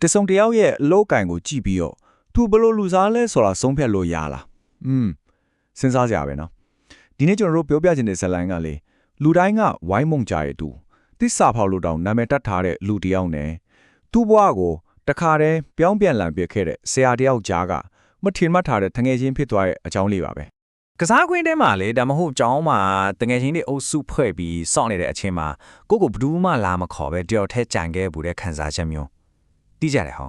တဆုံတယောက်ရဲ့အလောက်ကန်ကိုကြည့်ပြီးတော့သူဘလို့လူစားလဲဆိုတာဆုံးဖြတ်လို့ရလားစဉ်းစားကြရပဲနော်ဒီနေ့ကျွန်တော်တို့ပြောပြချင်တဲ့ဇာတ်လမ်းကလေလူတိုင်းကဝိုင်းမုံကြရဲ့သူသစ္စာဖောက်လို့တောင်နာမည်တတ်ထားတဲ့လူတယောက်နဲ့သူ့ဘဝကိုတခါတည်းပြောင်းပြန်လန်ပြခဲ့တဲ့ဆရာတယောက်ကြားကမထင်မှတ်ထားတဲ့တငယ်ချင်းဖြစ်သွားတဲ့အကြောင်းလေးပါပဲကစားကွင်းထဲမှာလေဒါမှမဟုတ်ကျောင်းမှာတငယ်ချင်းတွေအုပ်စုဖွဲ့ပြီးစောင့်နေတဲ့အချိန်မှာကိုဘယ်သူမှလာမခေါ်ပဲတယောက်ထဲကြံခဲ့ဘူးတဲ့ခံစားချက်မျိုးသိကြတယ်ဟော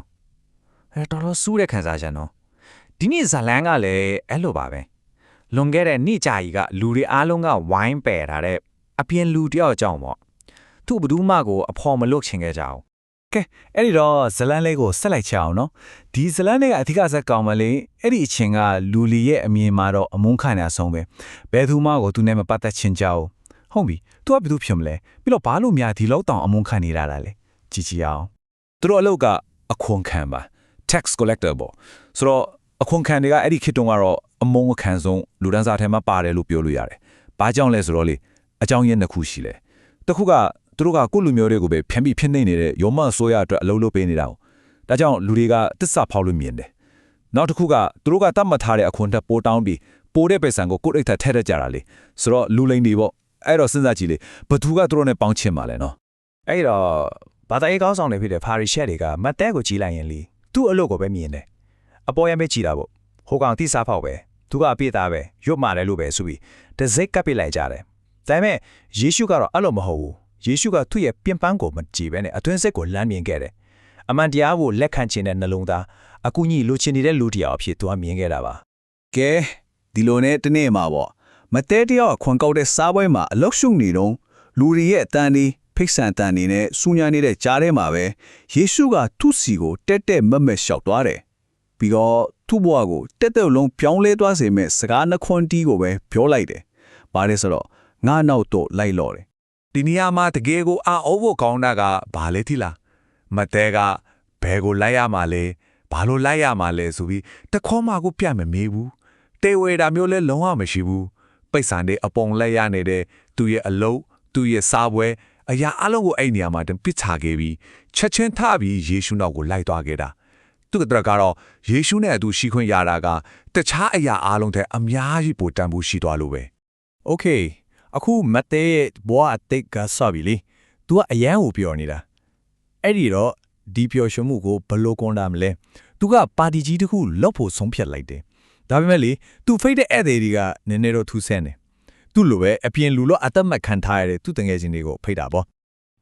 တော်တော်စူးတဲ့ခံစားချက်နော်ဒီနေ့ဇလန်းကလည်းအဲ့လိုပါပဲလွန်ခဲ့တဲ့နေ့ကြာကြီးကလူတွေအားလုံးကဝိုင်းပယ်ထားတဲ့အပြင်လူတယောက်အကြောင်းပေါ့သူ့ဘယ်သူမှကိုအဖော်မလွတ်ချင်ခဲ့ကြအောင်ကဲအဲ့ဒီတော့ဇလန်းလေးကိုဆက်လိုက်ချအောင်နော်ဒီဇလန်းလေးကအထူးဆက်ကောင်းမလေးအဲ့ဒီအချိန်ကလူလီရဲ့အမြင်မှာတော့အမုန်းခံရဆုံးပဲဘယ်သူမှကိုသူနဲ့မပတ်သက်ချင်ကြဘူးဟုတ်ပြီသူကဘယ်သူဖြစ်မလဲပြီးတော့ဘာလို့များဒီလောက်တောင်အမုန်းခံနေတာလဲကြည့်ကြည့်အောင်သူတို့အလုပ်ကအခွန်ခံပါ tax collector ပေါ့ဆိုတော့အခွန်ခံတွေကအဲ့ဒီခေတ်တုန်းကတော့အမုန်းခံဆုံးလူဒန်းစားထဲမှာပါတယ်လို့ပြောလို့ရတယ်ဘာကြောင့်လဲဆိုတော့လေအကြောင်းရင်းတစ်ခုရှိတယ်တစ်ခုကသူတို့ကကိုယ့်လူမျိုးတွေကိုပဲဖျံပြီးဖြစ်နေတဲ့ရောမဆိုးရအတွက်အလုပ်လုပ်ပေးနေတာ။ဒါကြောင့်လူတွေကတစ္ဆာဖောက်လို့မြင်တယ်။နောက်တစ်ခုကသူတို့ကတတ်မှတ်ထားတဲ့အခွန်ထက်ပိုတောင်းပြီးပိုတဲ့ပစ္စံကိုကိုယ့်အိတ်ထက်ထည့်တတ်ကြတာလေ။ဆိုတော့လူလိန်တွေပေါ့။အဲ့တော့စဉ်းစားကြည့်လေဘသူကသူတို့နဲ့ပေါင်းချင်ပါလဲနော်။အဲ့တော့ဘာသာရေးကောင်းဆောင်တွေဖြစ်တဲ့ဖာရီရှက်တွေကမတ်တဲကိုကြီးလိုက်ရင်လေသူ့အလုပ်ကိုပဲမြင်တယ်။အပေါ်ရမ်းပဲကြီးတာပေါ့။ဟိုကောင်တိစားဖောက်ပဲ။သူကအပြစ်သားပဲ။ရွတ်မာတယ်လို့ပဲဆိုပြီးတစိတ်ကပ်ပစ်လိုက်ကြတယ်။ဒါပေမဲ့ယေရှုကတော့အဲ့လိုမဟုတ်ဘူး။ယေရှုကသူ့ရဲ့ပြင်ပန်းကိုမကြည့်ဘဲနဲ့အတွင်းစိတ်ကိုလမ်းမြင်ခဲ့တယ်။အမှန်တရားကိုလက်ခံခြင်းနဲ့နှလုံးသားအကူကြီးလိုချင်နေတဲ့လူတရားအဖြစ်သူကမြင်ခဲ့တာပါ။ကဲဒီလိုနဲ့တနေ့မှာပေါ့မတဲတယောက်ခွန်ကောက်တဲ့စားပွဲမှာအလောက်ရှုံနေတော့လူတွေရဲ့အတန်ဒီဖိတ်ဆန်တန်နေနဲ့စူညာနေတဲ့ကြားထဲမှာပဲယေရှုကသူ့စီကိုတက်တက်မက်မက်လျှောက်သွားတယ်။ပြီးတော့သူ့ဘဝကိုတက်တက်လုံးပြောင်းလဲသွားစေမဲ့စကားနှခွန်းတီးကိုပဲပြောလိုက်တယ်။ဘာလဲဆိုတော့ငါနောက်တော့လိုက်လော်တယ်ဒီနေရာမှာတကယ်ကိုအောက်ဖို့ကောင်းတာကဘာလဲထီလားမတဲကဘယ်ကိုလိုက်ရမှာလဲဘာလို့လိုက်ရမှာလဲဆိုပြီးတခေါမှကိုပြတ်မမေးဘူးတေဝေတာမျိုးလဲလုံးဝမရှိဘူးပိတ်ဆန်တဲ့အပုံလက်ရနေတဲ့သူ့ရဲ့အလုပ်သူ့ရဲ့စားပွဲအရာအလုံးကိုအဲ့နေရာမှာတင်ပစ်ချခဲ့ပြီးချက်ချင်းထပြီးယေရှုနောက်ကိုလိုက်သွားခဲ့တာသူကတရကတော့ယေရှုနဲ့အတူရှိခွင့်ရတာကတခြားအရာအလုံးတဲ့အများကြီးပိုတန်ဖို့ရှိသွားလို့ပဲ Okayအခုမတ်တဲရဲ့ဘွားအတိတ်ကစပြီလေ तू ကအရန်ကိုပြောနေတာအဲ့ဒီတော့ဒီပျော်ရွှင်မှုကိုဘလို့ကွန်တာမလဲ तू ကပါတီကြီးတစ်ခုလောက်ဖို့ဆုံးဖြတ်လိုက်တယ်ဒါပေမဲ့လေ तू ဖိတ်တဲ့ဧည့်သည်တွေကနည်းနည်းတော့ထူးဆန်းတယ် तू လိုပဲအပြင်လူလို့အသက်မခံထားရတဲ့သူ့တငယ်ချင်းတွေကိုဖိတ်တာပေါ့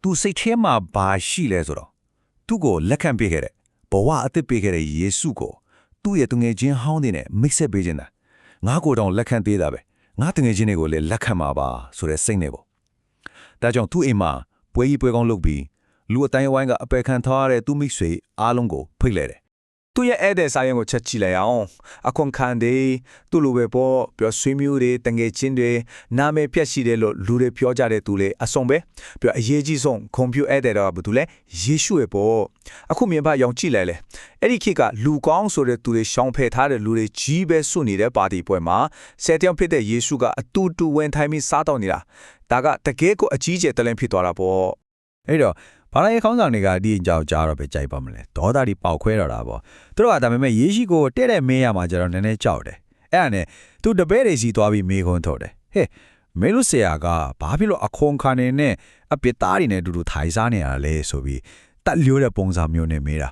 तू စိတ်ထဲမှာဘာရှိလဲဆိုတော့သူ့ကိုလက်ခံပေးခဲ့တဲ့ဘဝအသက်ပေးခဲ့တဲ့ယေရှုကိုသူ့ရဲ့တငယ်ချင်းဟောင်းတွေနဲ့မိတ်ဆက်ပေးခြင်းတာငါကိုယ်တောင်လက်ခံသေးတာပဲငါတငယ်ချင်းတွေကိုလည်းလက်ခံမှာပါဆိုတဲ့စိတ်နဲ့ပေါ့ဒါကြောင့်သူ့အိမ်မှာပွဲကြီးပွဲကောင်းလုပ်ပြီးလူအတိုင်းဝိုင်းကအပယ်ခံထားရတဲ့သူ့မိတ်ဆွေအားလုံးကိုဖိတ်လဲတယ်သူ့ရဲ့ဧည့်သည်ဆိုင်ရင်ကိုချက်ကြည့်လိုက်အောင်အခွန်ခံတယ်သူ့လိုပဲပေါ့ပြောဆွေးမျိုးတွေတငယ်ချင်းတွေနာမည်ပြက်ရှိတယ်လို့လူတွေပြောကြတဲ့သူလေအဆုံးပဲပြောအရေးကြီးဆုံးကွန်ပျူတာဧည့်သည်တော့ဘာလို့လဲယေရှုရဲ့ပေါ့အခုမြင်ပါရောင်ကြည့်လိုက်လေအဲ့ဒီခေတ်ကလူကောင်းဆိုတဲ့သူတွေရှောင်ဖယ်ထားတဲ့လူတွေကြီးပဲစွနေတဲ့ပါတီပွဲမှာဆယ်တယောက်ဖြစ်တဲ့ယေရှုကအတူတူဝင်ထိုင်ပြီးစားတော့နေတာဒါကတကယ်ကိုအကြီးကျယ်တလင်းဖြစ်သွားတာပေါ့အဲ့တော့ဘာလဲခေါင်းဆောင်တွေကဒီအကြောင်းကြားတော့ပဲကြိုက်ပါမလဲဒေါသတွေပေါက်ခွဲတော့တာပေါ့သူတို့ကဒါပေမဲ့ယေရှုကိုတဲ့တဲ့မင်းရမှာကျတော့နည်းနည်းကြောက်တယ်အဲ့ဒါနဲ့သူတပည့်တွေစီသွားပြီးမေးခွန်းထုတ်တယ်ဟဲ့မင်းတို့ဆရာကဘာဖြစ်လို့အခွန်ခံနေနဲ့အပြစ်သားတွေနဲ့တူတူထိုင်စားနေရလဲဆိုပြီးတက်လျိုးတဲ့ပုံစံမျိုးနဲ့မေးတာ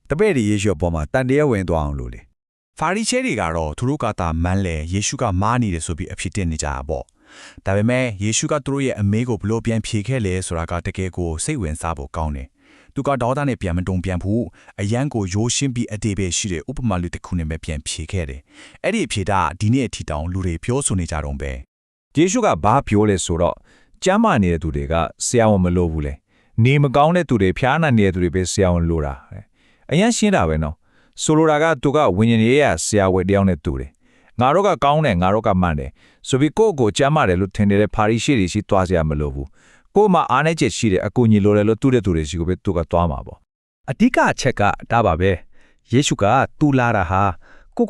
တပည့်တွေယေရှုအပေါ်မှာတန်တရားဝင်သွားအောင်လို့လေဖာရိရှဲတွေကတော့သူတို့ကသာမန်းလေယေရှုကမားနေတယ်ဆိုပြီးအဖြစ်တင်နေကြတာပေါ့ဒါပေမဲ့ယေရှုကသူတို့ရဲ့အမေကိုဘလို့ပြန်ဖြေခဲ့လဲဆိုတာကတကယ်ကိုစိတ်ဝင်စားဖို့ကောင်းတယ်သူကဒေါသနဲ့ပြန်မတုံပြန်ဘူးအယံကိုရိုးရှင်းပြီးအတေးပဲရှိတဲ့ဥပမာလူတစ်ခုနဲ့ပဲပြန်ဖြေခဲ့တယ်အဲ့ဒီအဖြေတာဒီနေ့အထိတောင်လူတွေပြောဆိုနေကြတော့ပဲယေရှုကဘာပြောလဲဆိုတော့ကျမ်းမာနေတဲ့သူတွေကဆရာဝန်မလိုဘူးလေနေမကောင်းတဲ့သူတွေဖျားနာနေတဲ့သူတွေပဲဆရာဝန်လိုတာအယံရှင်းတာပဲနော်ဆိုလိုတာကသူကဝိညာဉ်ရေးရဆရာဝယ်တယောက်နဲ့တူတယ်ငါတို့ကကောင်းတယ်ငါတို့ကမှန်တယ်ဆိုပြီးကိုယ့်ကိုကျမ်းမာတယ်လို့ထင်နေတဲ့ဖာရိရှဲတွေရှိသွားစရာမလိုဘူးကိုယ်မှာအားနည်းချက်ရှိတဲ့အကူအညီလိုတယ်လို့တူတဲ့သူတွေရှိကိုပဲသူကသွားမှာပေါ့အဓိကအချက်ကဒါပါပဲယေရှုကသူလာတာဟာကို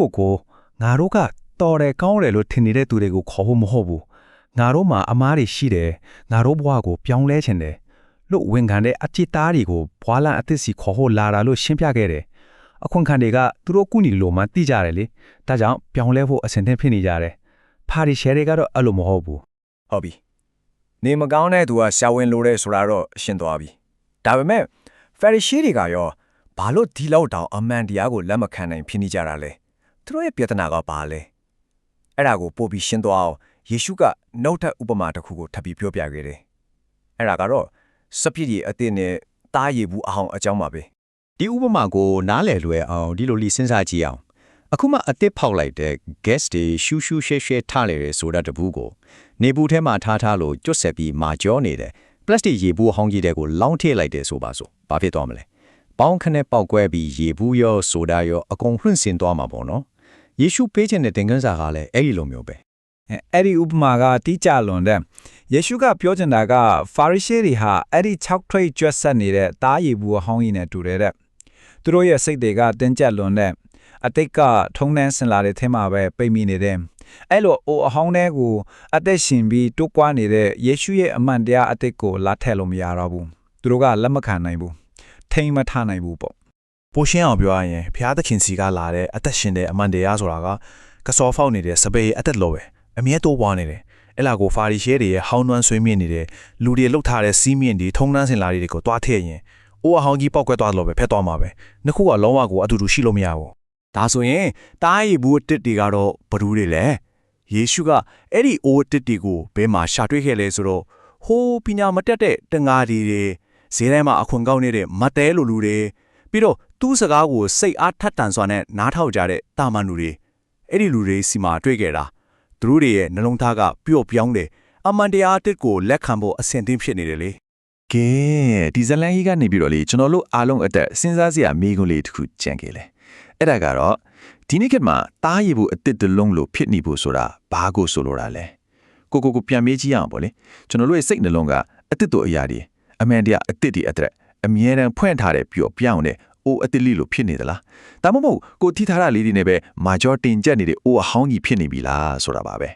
ငါတို့ကတော်တယ်ကောင်းတယ်လို့ထင်နေတဲ့သူတွေကိုခေါ်ဖို့မဟုတ်ဘူးငါတို့မှာအမားတွေရှိတယ်ငါတို့ဘဝကိုပြောင်းလဲခြင်းတယ် လို့ဝန်ခံတဲ့အချစ်သားတွေကိုဘွာလန်အသစ်စီခေါ်ဟိုလာတာလို့ရှင်းပြခဲ့တယ်အခွန်ခံတွေကသူတို့ကုညီလို့မှသိကြတယ်လေဒါကြောင့်ပြောင်းလဲဖို့အဆင်သင့်ဖြစ်နေကြတယ်ဖာရီရှယ်တွေကတော့အဲ့လိုမဟုတ်ဘူး ဟုတ်ပြီနေမကောင်းတဲ့သူကရှာဝင်လို့တဲ့ဆိုတာတော့ရှင်းသွားပြီဒါပေမဲ့ဖယ်ရီရှီတွေကရောဘာလို့ဒီလောက်တောင်အမှန်တရားကိုလက်မခံနိုင်ဖြစ်နေကြတာလဲသူတို့ရဲ့ပြဿနာကဘာလဲအဲ့ဒါကိုပို့ပြီးရှင်းသွားအောင်ယေရှုကနှုတ်ထဥပမာတစ်ခုကိုထပ်ပြီးပြောပြခဲ့တယ်အဲ့ဒါကတော့စပြည့်ရည်အသစ်နဲ့တားရည်ဘူးအဟောင်းအကြောင်းပါပဲ ဒီဥပမာကိုနားလည်လွယ်အောင်ဒီလိုလေးစဉ်းစားကြည့်အောင်အခုမှအစ်စ်ဖောက်လိုက်တဲ့ gas တွေရှူးရှူးရှဲရှဲထားလေဆိုတာတပူးကိုနေဘူးထဲမှာထားလို့ကျွတ်ဆက်ပြီးမာကြောနေတယ်ပလတ်စတစ်ရေဘူးဟောင်းကြီးတဲ့ကိုလောင်းထည့်လိုက်တယ်ဆိုပါစို့ဘာဖြစ်သွားမလဲပေါင်းခနဲ့ပေါက်ကွဲပြီးရေဘူးရောဆိုတာရောအကုန်လွှင့်စင်သွားမှာပေါ့နော်ယေရှုပေးခြင်းတဲ့သင်ခန်းစာကလည်းအဲ့ဒီလိုမျိုးပဲ အဲ့ဒီဥပမာကတိကျလွန်တဲ့ယေရှုကပြောချင်တာကဖာရိရှဲတွေဟာအဲ့ဒီ6ထိပ်ကျွတ်ဆက်နေတဲ့တားရည်ဘူးအဟောင်းကြီးနဲ့တူတယ်တဲ့သူတို့ရဲ့စိတ်တွေကတင်းကျပ်လွန်တဲ့အတိတ်ကထုံနှန်းစင်လာတဲ့ထဲမှာပဲပိတ်မိနေတယ်အဲ့လိုအိုအဟောင်းတွေကိုအသက်ရှင်ပြီးတိုးကွာနေတဲ့ယေရှုရဲ့အမှန်တရားအတိတ်ကိုလာထည့်လို့မရတော့ဘူးသူတို့ကလက်မခံနိုင်ဘူးထိမ့်မထနိုင်ဘူးပေါ့ ပိုရှင်းအောင်ပြောရရင်ဖျားသခင်စီကလာတဲ့အသက်ရှင်တဲ့အမှန်တရားဆိုတာကကစောဖောက်နေတဲ့စပယ်အသက်လို့ပဲအမြဲတိုးပွားနေတယ်အဲ့လာကိုဖာရီရှဲတွေရဲ့ဟောင်းနှွမ်းဆွေးမြင့်နေတဲ့လူတွေလှုပ်ထားတဲ့စီးမြင့်တွေထုံနှန်းစင်လာတွေကိုတွားထည့်ရင်အိုးအဟောင်းကြီးပောက်ကွဲသွားလို့ပဲဖက်သွားမှာပဲနှစ်ခုကလုံးဝကိုအတူတူရှိလို့မရဘူးဒါဆိုရင်တားရည်ဘူးအတစ်တွေကတော့ဘဒူးတွေလဲယေရှုကအဲ့ဒီအိုးအတစ်တွေကိုဘယ်မှာရှာတွေ့ခဲ့လဲဆိုတော့ဟိုးပညာမတက်တဲ့တငါဒီတွေဈေးထဲမှာအခွန်ကောက်နေတဲ့မတဲလိုလူတွေပြီးတော့သူ့စကားကိုစိတ်အားထက်တန်စွာနဲ့နားထောင်ကြတဲ့တာမန်လူတွေအဲ့ဒီလူတွေစီမှာတွေ့ခဲ့တာသူတို့တွေရဲ့နှလုံးသားကပျော့ပြောင်းတယ်အမှန်တရားတစ်ကိုလက်ခံဖို့အဆင်သင့်ဖြစ်နေတယ်လေ ကဲဒီဇလန်ကြီးကနေပြီးတော့လေကျွန်တော်တို့အားလုံးအတက်စဉ်းစားစရာမိကုန်းလေးတစ်ခုကြံခဲ့လေအဲ့ဒါကတော့ဒီနေ့ကမှတားရည်ဘူးအတစ်တလုံးလို့ဖြစ်နေဖို့ဆိုတာဘာကိုဆိုလိုတာလဲကိုပြန်မေးကြည့်ရအောင်ပေါ့လေကျွန်တော်တို့ရဲ့စိတ်နှလုံးကအတစ်တို့အရာတွေအမှန်တရားအတစ်တွေအတွက်အမြဲတမ်းဖွင့်ထားတဲ့ပျော့ပြောင်းတဲ့အိုအတစ်လေးလို့ဖြစ်နေသလားဒါမှမဟုတ်ကိုထိထားတာလေးတွေနဲ့ပဲမာဂျော်တင်ကျက်နေတဲ့အိုအဟောင်းကြီးဖြစ်နေပြီလားဆိုတာပါပဲ